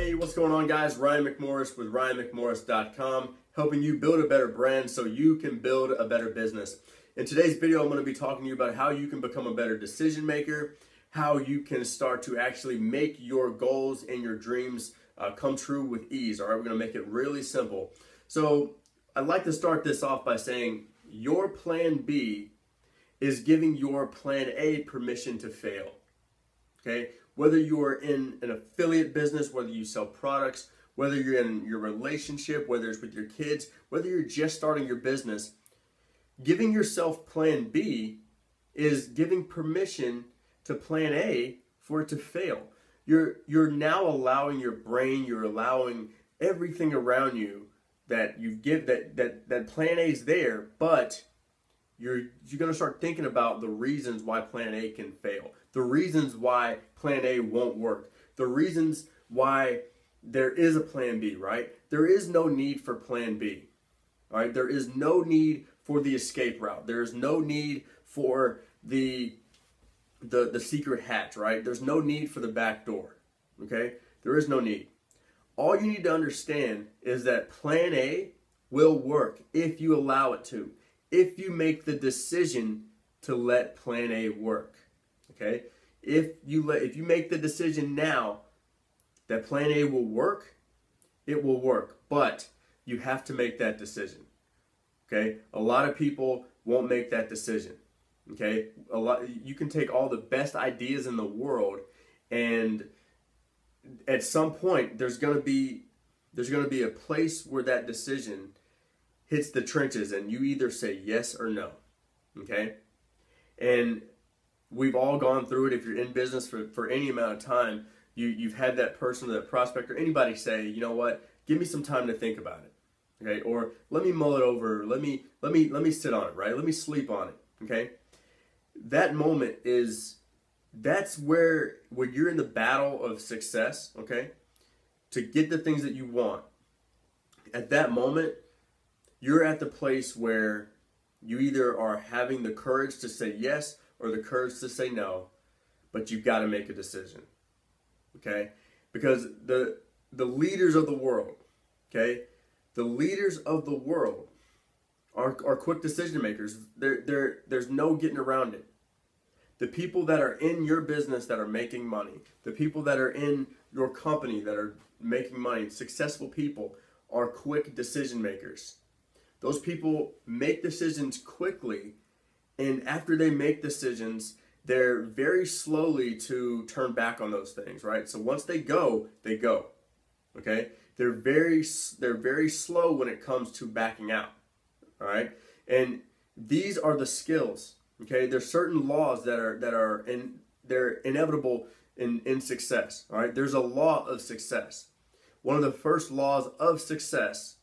Hey, what's going on, guys? Ryan McMorris with RyanMcMorris.com, helping you build a better brand so you can build a better business. In today's video, I'm going to be talking to you about how you can become a better decision maker, how you can start to actually make your goals and your dreams come true with ease. All right, we're going to make it really simple. So I'd like to start this off by saying your plan B is giving your plan A permission to fail. Okay? Whether you are in an affiliate business, whether you sell products, whether you're in your relationship, whether it's with your kids, whether you're just starting your business, giving yourself plan B is giving permission to plan A for it to fail. You're now allowing your brain, you're allowing everything around you that that plan A is there, but you're going to start thinking about the reasons why plan A can fail, the reasons why plan A won't work, the reasons why there is a plan B, right? There is no need for plan B, all right? There is no need for the escape route. There is no need for the secret hatch, right? There's no need for the back door, okay? There is no need. All you need to understand is that plan A will work if you allow it to. If you make the decision to let plan A work, okay? If you make the decision now that plan A will work, it will work, but you have to make that decision, okay? A lot of people won't make that decision, okay? You can take all the best ideas in the world, and at some point there's going to be a place where that decision hits the trenches and you either say yes or no, okay? And we've all gone through it. If you're in business for any amount of time, you've had that person or that prospect or anybody say, you know what, give me some time to think about it, okay? Or let me mull it over, let me sit on it, right? Let me sleep on it, okay? That moment that's where when you're in the battle of success, okay, to get the things that you want, at that moment, you're at the place where you either are having the courage to say yes or the courage to say no, but you've got to make a decision, okay? Because the leaders of the world, okay, the leaders of the world are quick decision makers. There's no getting around it. The people that are in your business that are making money, the people that are in your company that are making money, successful people are quick decision makers. Those people make decisions quickly, and after they make decisions, they're very slowly to turn back on those things, right? So once they go, okay? They're very slow when it comes to backing out, all right? And these are the skills, okay? There's certain laws they're inevitable in success, all right? There's a law of success. One of the first laws of success,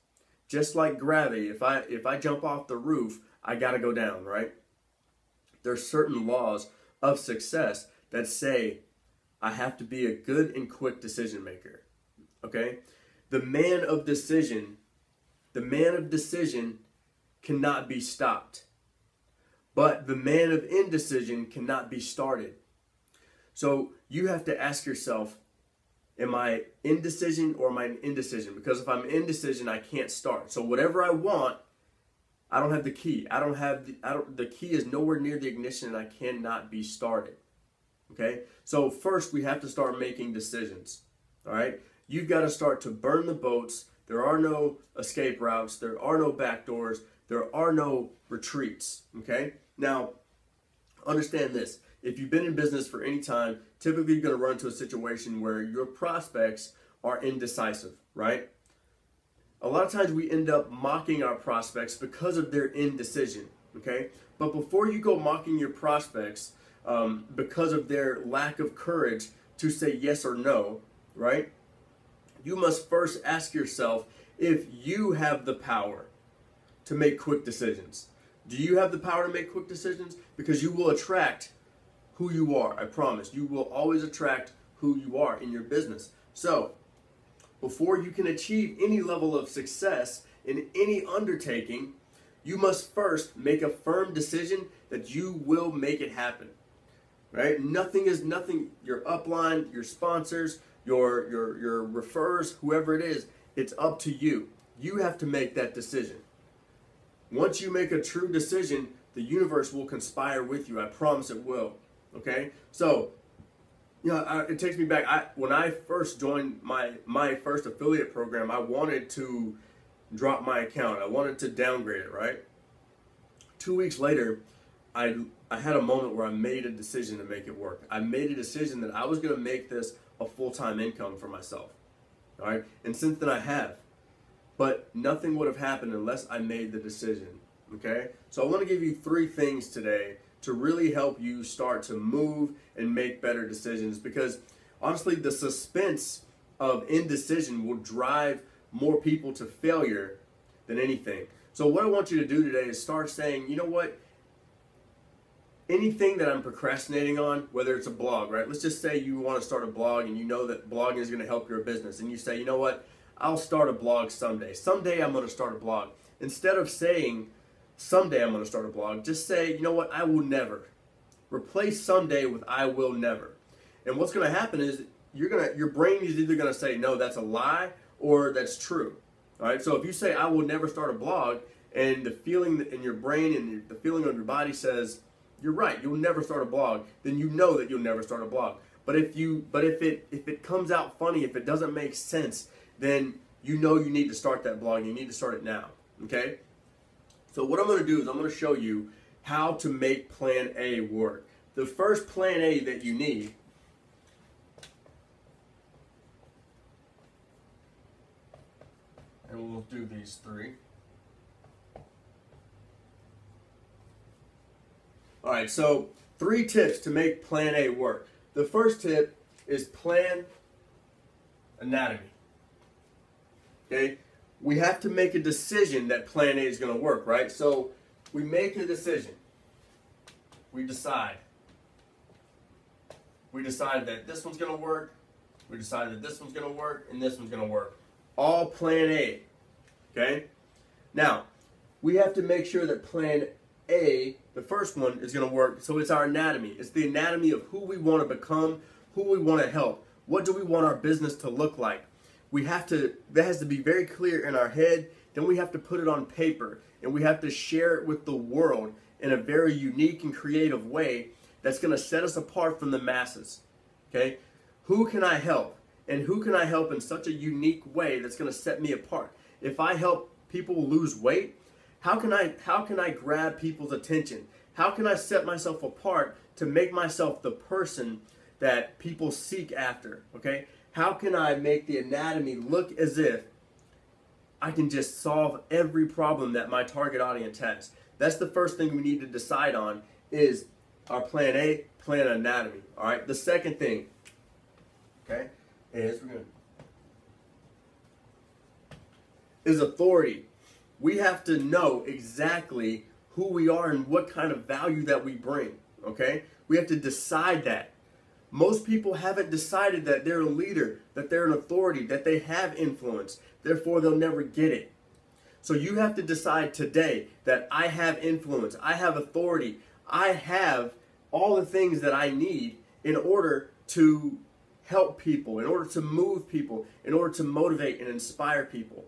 just like gravity, if I jump off the roof, I gotta go down, right? There's certain laws of success that say I have to be a good and quick decision maker, okay? The man of decision cannot be stopped, but the man of indecision cannot be started. So you have to ask yourself, am I indecision or am I indecision? Because if I'm indecision, I can't start. So whatever I want, I don't have the key. The key is nowhere near the ignition and I cannot be started. Okay? So first we have to start making decisions. All right? You've got to start to burn the boats. There are no escape routes. There are no back doors. There are no retreats. Okay? Now, understand this. If you've been in business for any time, typically you're going to run into a situation where your prospects are indecisive, right? A lot of times we end up mocking our prospects because of their indecision, okay? But before you go mocking your prospects because of their lack of courage to say yes or no, right? You must first ask yourself if you have the power to make quick decisions. Do you have the power to make quick decisions? Because you will attract who you are. I promise. You will always attract who you are in your business. So, before you can achieve any level of success in any undertaking, you must first make a firm decision that you will make it happen. Right? Nothing is nothing. Your upline, your sponsors, your refers, whoever it is, it's up to you. You have to make that decision. Once you make a true decision, the universe will conspire with you. I promise it will. Okay? So, it takes me back. When I first joined my first affiliate program, I wanted to drop my account. I wanted to downgrade it, right? 2 weeks later, I had a moment where I made a decision to make it work. I made a decision that I was going to make this a full-time income for myself. All right? And since then I have. But nothing would have happened unless I made the decision. Okay? So I want to give you 3 things today to really help you start to move and make better decisions, because honestly, the suspense of indecision will drive more people to failure than anything. So what I want you to do today is start saying, you know what? Anything that I'm procrastinating on, whether it's a blog, right? Let's just say you want to start a blog and you know that blogging is going to help your business, and you say, you know what? I'll start a blog someday. Someday I'm going to start a blog. Instead of saying, someday I'm going to start a blog, just say, you know what? I will never. Replace someday with I will never. And what's going to happen is your brain is either going to say, no, that's a lie, or that's true. All right? So if you say, I will never start a blog, and the feeling in your brain and the feeling of your body says, you're right, you'll never start a blog, then you know that you'll never start a blog. But if it comes out funny, if it doesn't make sense, then you know you need to start that blog. You need to start it now. Okay? So what I'm going to do is I'm going to show you how to make plan A work. The first plan A that you need and we'll do these 3. All right, so 3 tips to make plan A work. The first tip is plan anatomy. Okay? We have to make a decision that plan A is going to work, right? So we make a decision. We decide. We decide that this one's going to work. We decide that this one's going to work, and this one's going to work. All plan A. Okay? Now, we have to make sure that plan A, the first one, is going to work. So it's our anatomy. It's the anatomy of who we want to become, who we want to help. What do we want our business to look like? That has to be very clear in our head. Then we have to put it on paper, and we have to share it with the world in a very unique and creative way that's going to set us apart from the masses. Okay? Who can I help? And who can I help in such a unique way that's going to set me apart? If I help people lose weight, how can I grab people's attention? How can I set myself apart to make myself the person that people seek after? Okay? How can I make the anatomy look as if I can just solve every problem that my target audience has? That's the first thing we need to decide on, is our plan A, plan anatomy. All right? The second thing, okay, is authority. We have to know exactly who we are and what kind of value that we bring. Okay? We have to decide that. Most people haven't decided that they're a leader, that they're an authority, that they have influence. Therefore, they'll never get it. So you have to decide today that I have influence, I have authority, I have all the things that I need in order to help people, in order to move people, in order to motivate and inspire people.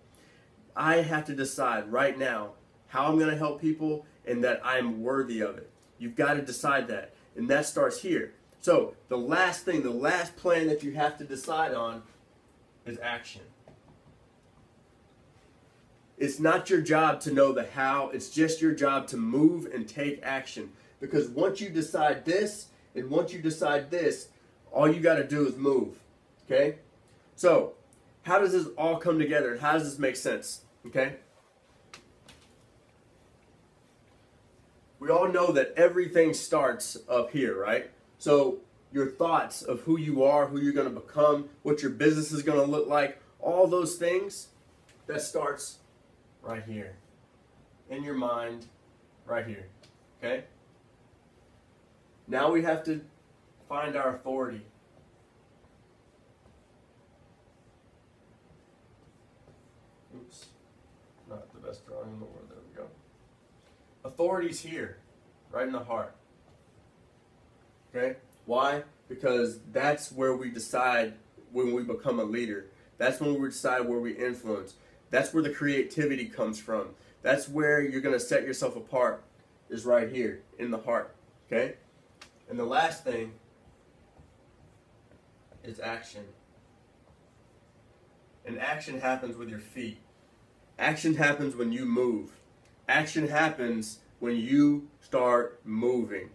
I have to decide right now how I'm going to help people and that I'm worthy of it. You've got to decide that. And that starts here. So the last thing, the last plan that you have to decide on is action. It's not your job to know the how. It's just your job to move and take action. Because once you decide this and once you decide this, all you got to do is move. Okay? So how does this all come together and how does this make sense? Okay? We all know that everything starts up here, right? So your thoughts of who you are, who you're going to become, what your business is going to look like, all those things, that starts right here. In your mind, right here. Okay? Now we have to find our authority. Oops. Not the best drawing in the world. There we go. Authority's here, right in the heart. Okay? Why? Because that's where we decide when we become a leader. That's when we decide where we influence. That's where the creativity comes from. That's where you're going to set yourself apart, is right here in the heart. Okay? And the last thing is action. And action happens with your feet. Action happens when you move. Action happens when you start moving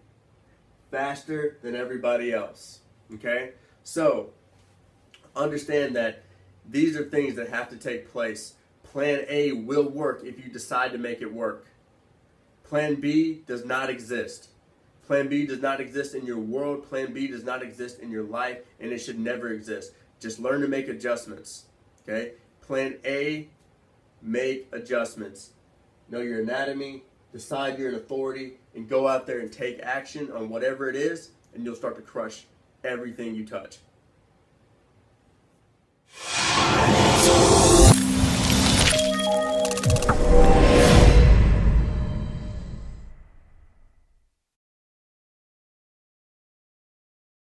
faster than everybody else. Okay? So, understand that these are things that have to take place. Plan A will work if you decide to make it work. Plan B does not exist. Plan B does not exist in your world. Plan B does not exist in your life, and it should never exist. Just learn to make adjustments. Okay? Plan A, make adjustments. Know your anatomy, decide you're an authority, and go out there and take action on whatever it is, and you'll start to crush everything you touch.